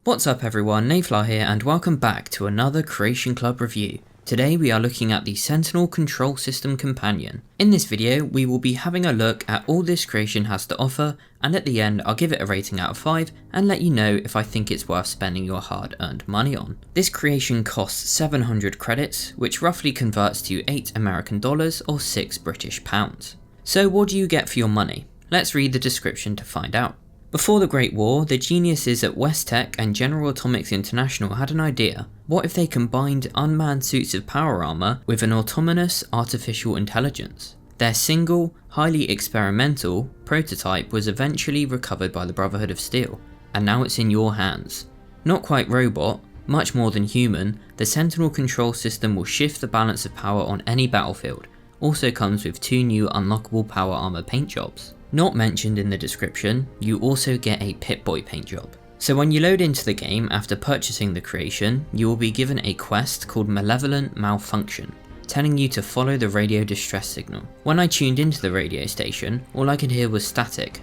What's up everyone, Nayflar here and welcome back to another Creation Club review. Today we are looking at the Sentinel Control System Companion. In this video we will be having a look at all this creation has to offer, and at the end I'll give it a rating out of 5 and let you know if I think it's worth spending your hard earned money on. This creation costs 700 credits, which roughly converts to $8 American or 6 British pounds. So what do you get for your money? Let's read the description to find out. Before the Great War, the geniuses at West Tech and General Atomics International had an idea. What if they combined unmanned suits of power armor with an autonomous artificial intelligence? Their single, highly experimental prototype was eventually recovered by the Brotherhood of Steel, and now it's in your hands. Not quite robot, much more than human, the Sentinel Control System will shift the balance of power on any battlefield. Also comes with 2 new unlockable power armor paint jobs. Not mentioned in the description, you also get a Pip-Boy paint job. So when you load into the game after purchasing the creation, you will be given a quest called Malevolent Malfunction, telling you to follow the radio distress signal. When I tuned into the radio station, all I could hear was static,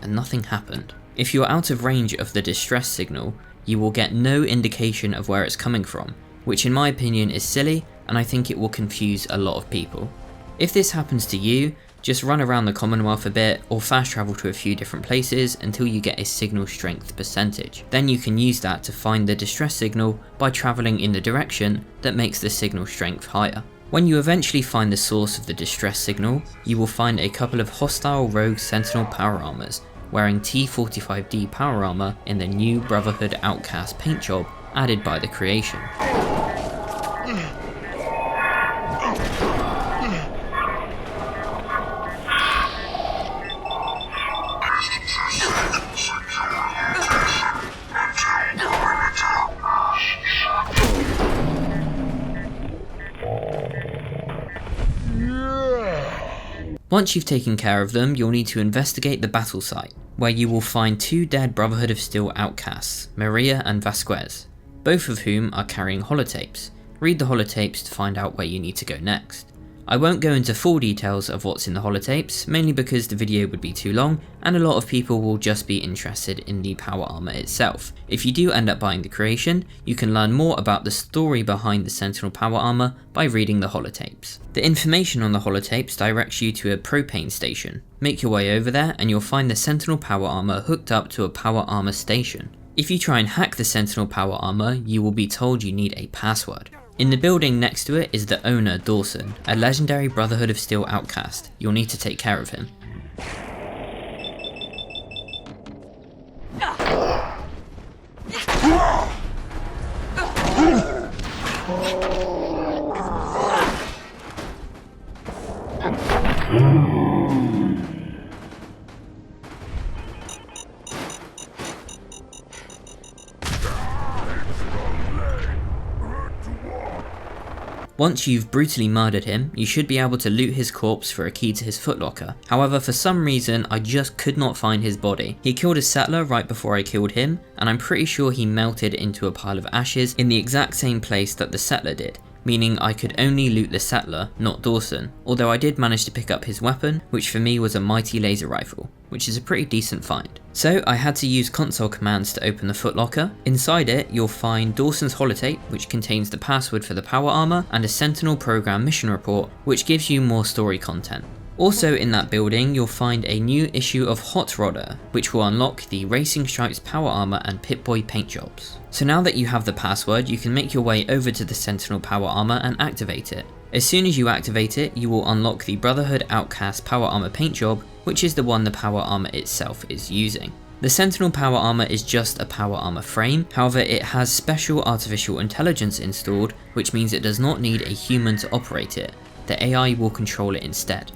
and nothing happened. If you're out of range of the distress signal, you will get no indication of where it's coming from, which in my opinion is silly, and I think it will confuse a lot of people. If this happens to you, just run around the Commonwealth a bit or fast travel to a few different places until you get a signal strength percentage. Then you can use that to find the distress signal by travelling in the direction that makes the signal strength higher. When you eventually find the source of the distress signal, you will find a couple of hostile rogue Sentinel power armors wearing T45D power armor in the new Brotherhood Outcast paint job added by the creation. Once you've taken care of them, you'll need to investigate the battle site, where you will find 2 dead Brotherhood of Steel outcasts, Maria and Vasquez, both of whom are carrying holotapes. Read the holotapes to find out where you need to go next. I won't go into full details of what's in the holotapes, mainly because the video would be too long and a lot of people will just be interested in the power armor itself. If you do end up buying the creation, you can learn more about the story behind the Sentinel power armor by reading the holotapes. The information on the holotapes directs you to a propane station. Make your way over there and you'll find the Sentinel power armor hooked up to a power armor station. If you try and hack the Sentinel power armor, you will be told you need a password. In the building next to it is the owner, Dawson, a legendary Brotherhood of Steel outcast. You'll need to take care of him. Once you've brutally murdered him, you should be able to loot his corpse for a key to his footlocker. However, for some reason, I just could not find his body. He killed a settler right before I killed him, and I'm pretty sure he melted into a pile of ashes in the exact same place that the settler did, meaning I could only loot the settler, not Dawson, although I did manage to pick up his weapon, which for me was a mighty laser rifle, which is a pretty decent find. So I had to use console commands to open the footlocker. Inside it, you'll find Dawson's holotape, which contains the password for the power armor, and a Sentinel program mission report, which gives you more story content. Also in that building, you'll find a new issue of Hot Rodder, which will unlock the Racing Stripes power armor and Pip-Boy paint jobs. So now that you have the password, you can make your way over to the Sentinel power armor and activate it. As soon as you activate it, you will unlock the Brotherhood Outcast power armor paint job, which is the one the power armor itself is using. The Sentinel power armor is just a power armor frame, however it has special artificial intelligence installed, which means it does not need a human to operate it. The AI will control it instead.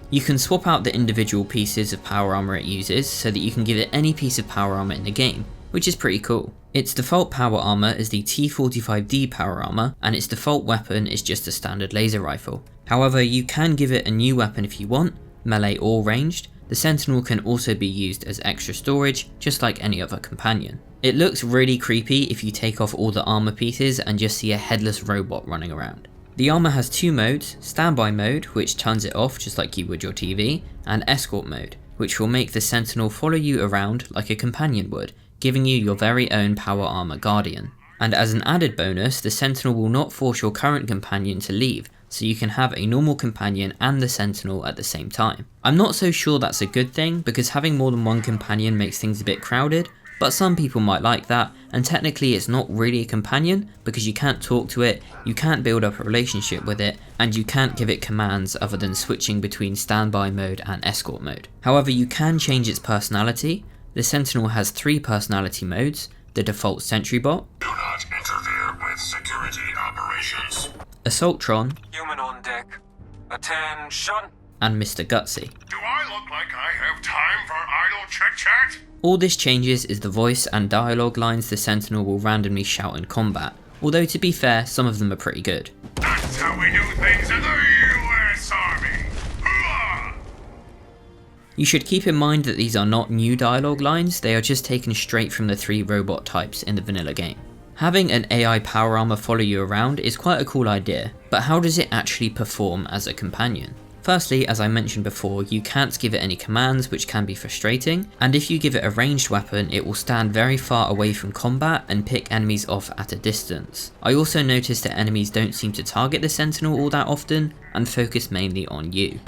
You can swap out the individual pieces of power armor it uses so that you can give it any piece of power armor in the game, which is pretty cool. Its default power armor is the T45D power armor, and its default weapon is just a standard laser rifle. However, you can give it a new weapon if you want, melee or ranged. The Sentinel can also be used as extra storage, just like any other companion. It looks really creepy if you take off all the armor pieces and just see a headless robot running around. The armor has 2 modes, standby mode, which turns it off just like you would your TV, and escort mode, which will make the Sentinel follow you around like a companion would, giving you your very own power armor guardian. And as an added bonus, the Sentinel will not force your current companion to leave, so you can have a normal companion and the Sentinel at the same time. I'm not so sure that's a good thing, because having more than one companion makes things a bit crowded, but some people might like that, and technically it's not really a companion because you can't talk to it, you can't build up a relationship with it, and you can't give it commands other than switching between standby mode and escort mode. However, you can change its personality. The Sentinel has 3 personality modes: the default Sentry Bot, Do not interfere with security operations, Assaultron, Human on deck. Attention. and Mr. Gutsy. Do I look like I have time for idle chit-chat? All this changes is the voice and dialogue lines the Sentinel will randomly shout in combat, although to be fair, some of them are pretty good. That's how we do things in the U.S. Army. Hooah! You should keep in mind that these are not new dialogue lines, they are just taken straight from the 3 robot types in the vanilla game. Having an AI power armor follow you around is quite a cool idea, but how does it actually perform as a companion? Firstly, as I mentioned before, you can't give it any commands, which can be frustrating, and if you give it a ranged weapon, it will stand very far away from combat and pick enemies off at a distance. I also noticed that enemies don't seem to target the Sentinel all that often, and focus mainly on you.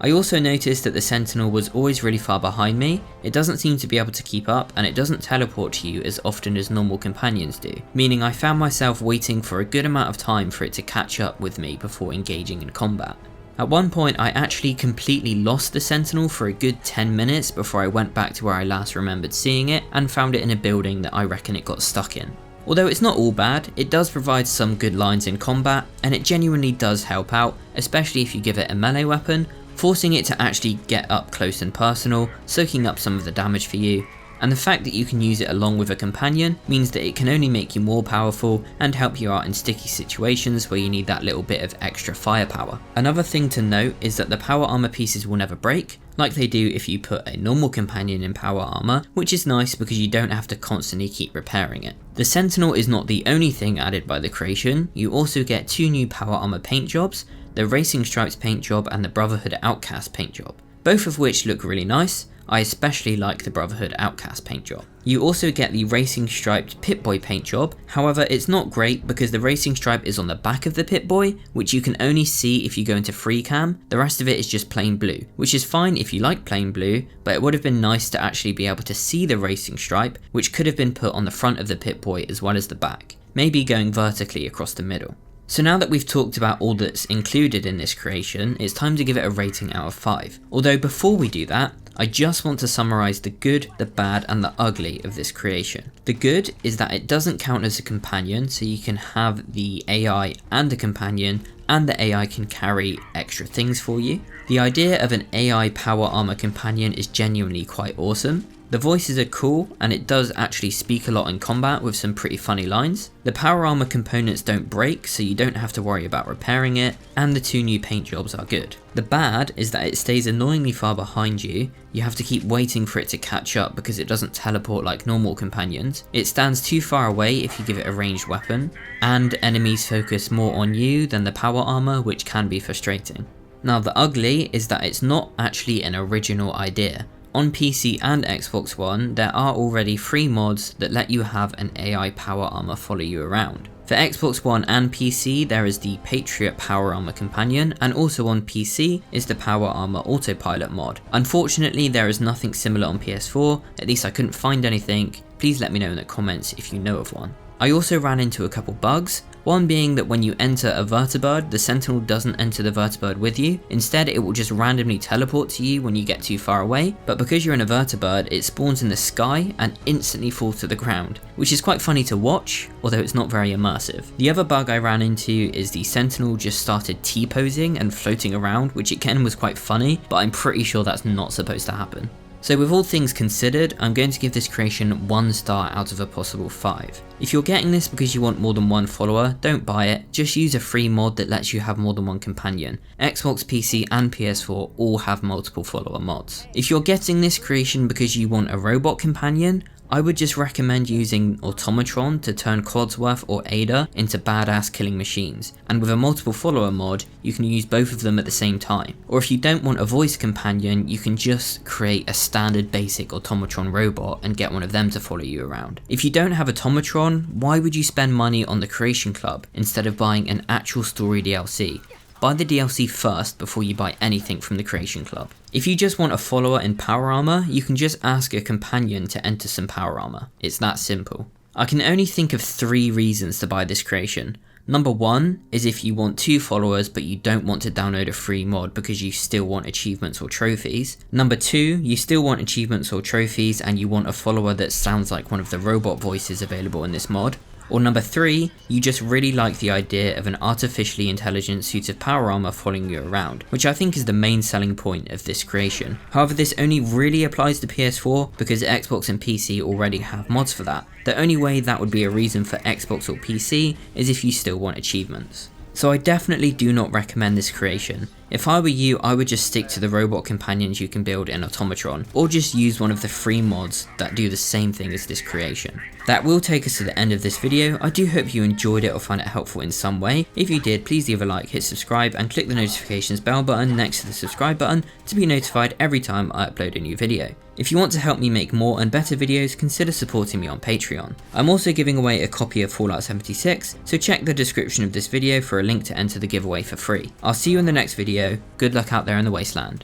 I also noticed that the Sentinel was always really far behind me, it doesn't seem to be able to keep up, and it doesn't teleport to you as often as normal companions do, meaning I found myself waiting for a good amount of time for it to catch up with me before engaging in combat. At one point I actually completely lost the Sentinel for a good 10 minutes before I went back to where I last remembered seeing it and found it in a building that I reckon it got stuck in. Although it's not all bad, it does provide some good lines in combat, and it genuinely does help out, especially if you give it a melee weapon, forcing it to actually get up close and personal, soaking up some of the damage for you, and the fact that you can use it along with a companion means that it can only make you more powerful and help you out in sticky situations where you need that little bit of extra firepower. Another thing to note is that the power armor pieces will never break, like they do if you put a normal companion in power armor, which is nice because you don't have to constantly keep repairing it. The Sentinel is not the only thing added by the creation, you also get 2 new power armor paint jobs, the Racing Stripes paint job and the Brotherhood Outcast paint job, both of which look really nice. I especially like the Brotherhood Outcast paint job. You also get the Racing Striped Pip-Boy paint job, however it's not great because the Racing Stripe is on the back of the Pip-Boy, which you can only see if you go into free cam, the rest of it is just plain blue, which is fine if you like plain blue, but it would have been nice to actually be able to see the Racing Stripe, which could have been put on the front of the Pip-Boy as well as the back, maybe going vertically across the middle. So now that we've talked about all that's included in this creation, it's time to give it a rating out of 5. Although before we do that, I just want to summarise the good, the bad and the ugly of this creation. The good is that it doesn't count as a companion, so you can have the AI and a companion, and the AI can carry extra things for you. The idea of an AI power armor companion is genuinely quite awesome. The voices are cool, and it does actually speak a lot in combat with some pretty funny lines. The power armor components don't break, so you don't have to worry about repairing it, and the 2 new paint jobs are good. The bad is that it stays annoyingly far behind you, you have to keep waiting for it to catch up because it doesn't teleport like normal companions, it stands too far away if you give it a ranged weapon, and enemies focus more on you than the power armor, which can be frustrating. Now the ugly is that it's not actually an original idea. On PC and Xbox One, there are already free mods that let you have an AI power armor follow you around. For Xbox One and PC, there is the Patriot Power Armor Companion, and also on PC is the Power Armor Autopilot mod. Unfortunately, there is nothing similar on PS4, at least I couldn't find anything. Please let me know in the comments if you know of one. I also ran into a couple bugs, one being that when you enter a vertibird, the Sentinel doesn't enter the vertibird with you, instead it will just randomly teleport to you when you get too far away, but because you're in a vertibird, it spawns in the sky and instantly falls to the ground, which is quite funny to watch, although it's not very immersive. The other bug I ran into is the Sentinel just started T-posing and floating around, which again was quite funny, but I'm pretty sure that's not supposed to happen. So with all things considered, I'm going to give this creation 1 star out of a possible 5. If you're getting this because you want more than one follower, don't buy it, just use a free mod that lets you have more than one companion. Xbox, PC and PS4 all have multiple follower mods. If you're getting this creation because you want a robot companion, I would just recommend using Automatron to turn Codsworth or Ada into badass killing machines, and with a multiple follower mod, you can use both of them at the same time. Or if you don't want a voice companion, you can just create a standard basic Automatron robot and get one of them to follow you around. If you don't have Automatron, why would you spend money on the Creation Club instead of buying an actual story DLC? Buy the DLC first before you buy anything from the Creation Club. If you just want a follower in power armor, you can just ask a companion to enter some power armor. It's that simple. I can only think of 3 reasons to buy this creation. Number 1 is if you want 2 followers but you don't want to download a free mod because you still want achievements or trophies. Number 2, you still want achievements or trophies and you want a follower that sounds like one of the robot voices available in this mod. Or number 3, you just really like the idea of an artificially intelligent suit of power armor following you around, which I think is the main selling point of this creation. However, this only really applies to PS4 because Xbox and PC already have mods for that. The only way that would be a reason for Xbox or PC is if you still want achievements. So I definitely do not recommend this creation. If I were you, I would just stick to the robot companions you can build in Automatron, or just use one of the free mods that do the same thing as this creation. That will take us to the end of this video. I do hope you enjoyed it or found it helpful in some way. If you did, please leave a like, hit subscribe, and click the notifications bell button next to the subscribe button to be notified every time I upload a new video. If you want to help me make more and better videos, consider supporting me on Patreon. I'm also giving away a copy of Fallout 76, so check the description of this video for a link to enter the giveaway for free. I'll see you in the next video. Good luck out there in the wasteland.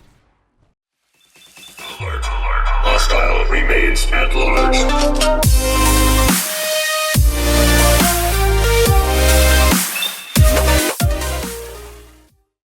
Alert. Hostile remains at large.